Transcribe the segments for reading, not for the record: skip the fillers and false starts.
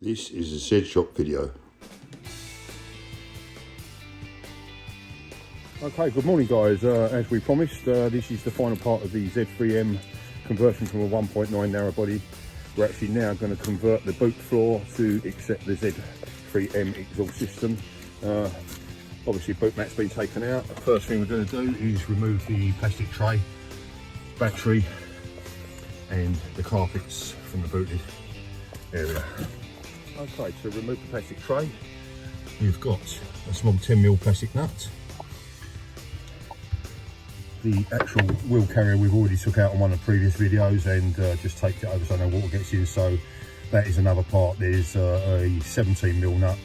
This is a Z Shop video. Okay, good morning guys. As we promised, this is the final part of the Z3M conversion from a 1.9 narrow body. We're actually now going to convert the boot floor to accept the Z3M exhaust system. Obviously boot mat's been taken out. The first thing we're going to do is remove the plastic tray, battery and the carpets from the booted area. Okay, to remove the plastic tray, we've got a small 10mm plastic nut. The actual wheel carrier we've already took out on one of the previous videos and just taped it over so no water gets in, so that is another part. There's a 17mm nut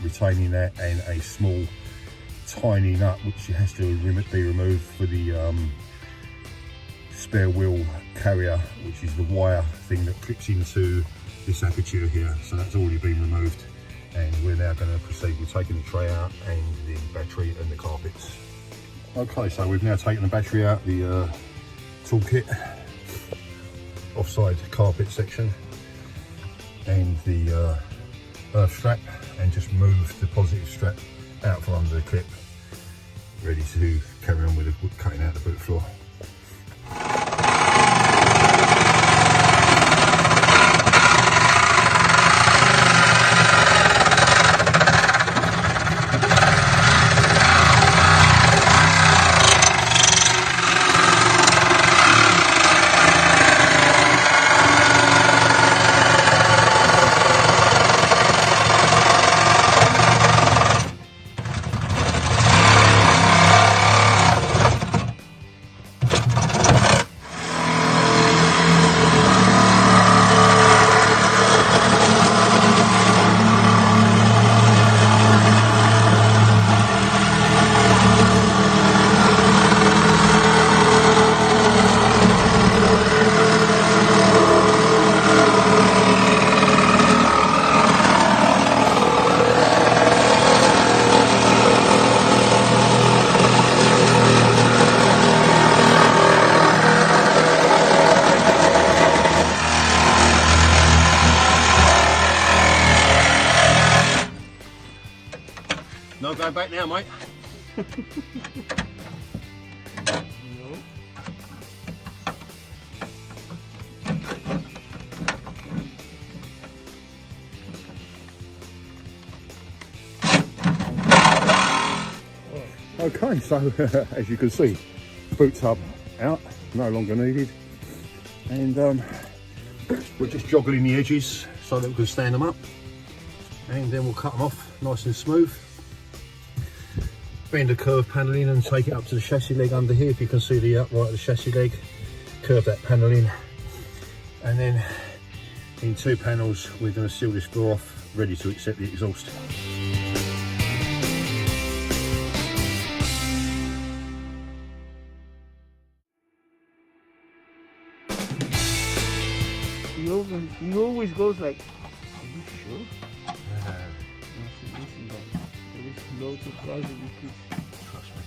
retaining that and a small tiny nut which has to be removed for the spare wheel carrier, which is the wire thing that clips into this aperture here. So that's already been removed, and we're now going to proceed with taking the tray out and the battery and the carpets. Okay, so we've now taken the battery out, the toolkit, offside carpet section and the earth strap, and just moved the positive strap out from under the clip, ready to carry on with cutting out the boot floor. No going back now, mate. No. Okay, so as you can see, boot tub out, no longer needed, and we're just joggling the edges so that we can stand them up, and then we'll cut them off nice and smooth. Bend the curve panelling and take it up to the chassis leg under here. If you can see the upright of the chassis leg, curve that panelling, and then in two panels we're going to seal this floor off, ready to accept the exhaust. He always goes like, are you sure? There is loads of cars that you could Trust me.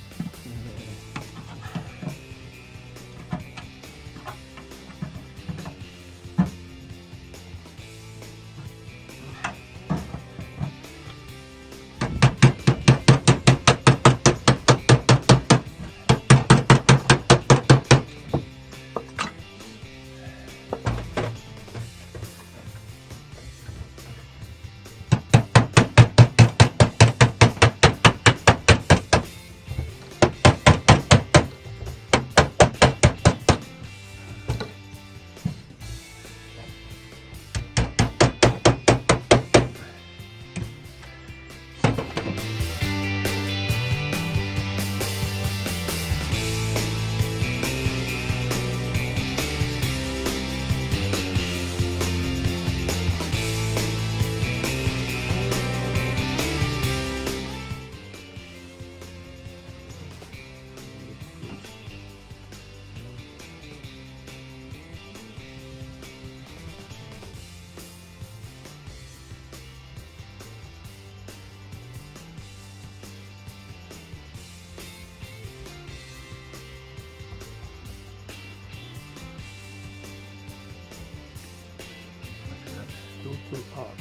total up.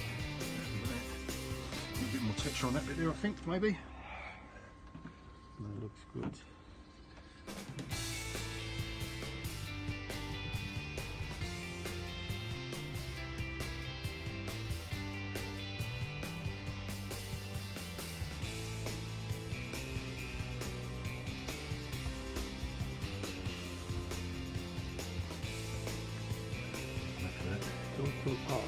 texture on that bit there, I think, maybe. That looks good. Two parts.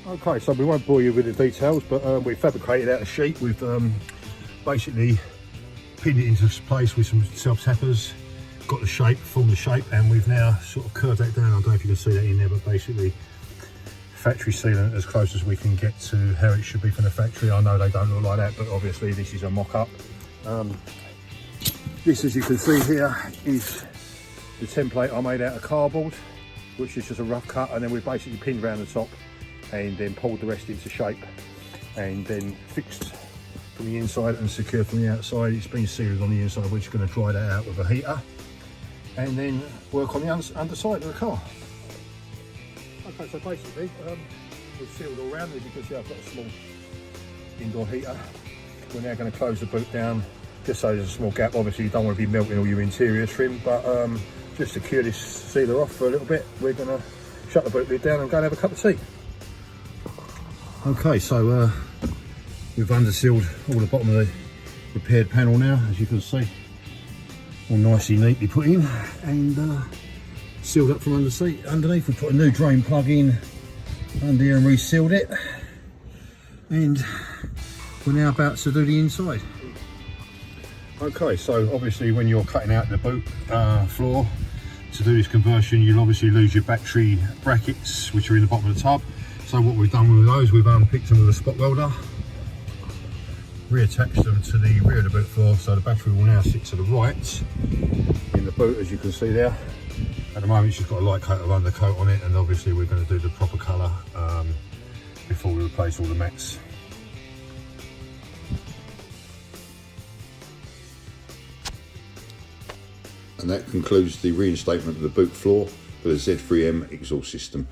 Okay, so we won't bore you with the details, but we fabricated out a sheet. We've basically pinned it into place with some self-tappers, got the shape, formed the shape, and we've now sort of curved that down. I don't know if you can see that in there, but basically factory sealant as close as we can get to how it should be from the factory. I know they don't look like that, but obviously this is a mock-up. This, as you can see here, is the template I made out of cardboard, which is just a rough cut, and then we basically pinned around the top and then pulled the rest into shape and then fixed from the inside and secured from the outside. It's been sealed on the inside. We're just going to dry that out with a heater and then work on the underside of the car. Okay, so basically we've sealed all around. As you can see, I've got a small indoor heater. We're now going to close the boot down just so there's a small gap. Obviously you don't want to be melting all your interior trim, but just to cure this sealer off for a little bit, we're going to shut the boot lid down and go and have a cup of tea. Okay, so we've undersealed all the bottom of the repaired panel now, as you can see, all nicely neatly put in and sealed up from underneath. We put a new drain plug in under here and resealed it, and we're now about to do the inside. Okay, so obviously when you're cutting out the boot floor to do this conversion, you'll obviously lose your battery brackets which are in the bottom of the tub. So what we've done with those, we've unpicked them with a spot welder, reattached them to the rear of the boot floor, so the battery will now sit to the right in the boot, as you can see there. At the moment it's just got a light coat of undercoat on it, and obviously we're going to do the proper colour before we replace all the mats. And that concludes the reinstatement of the boot floor for the Z3M exhaust system.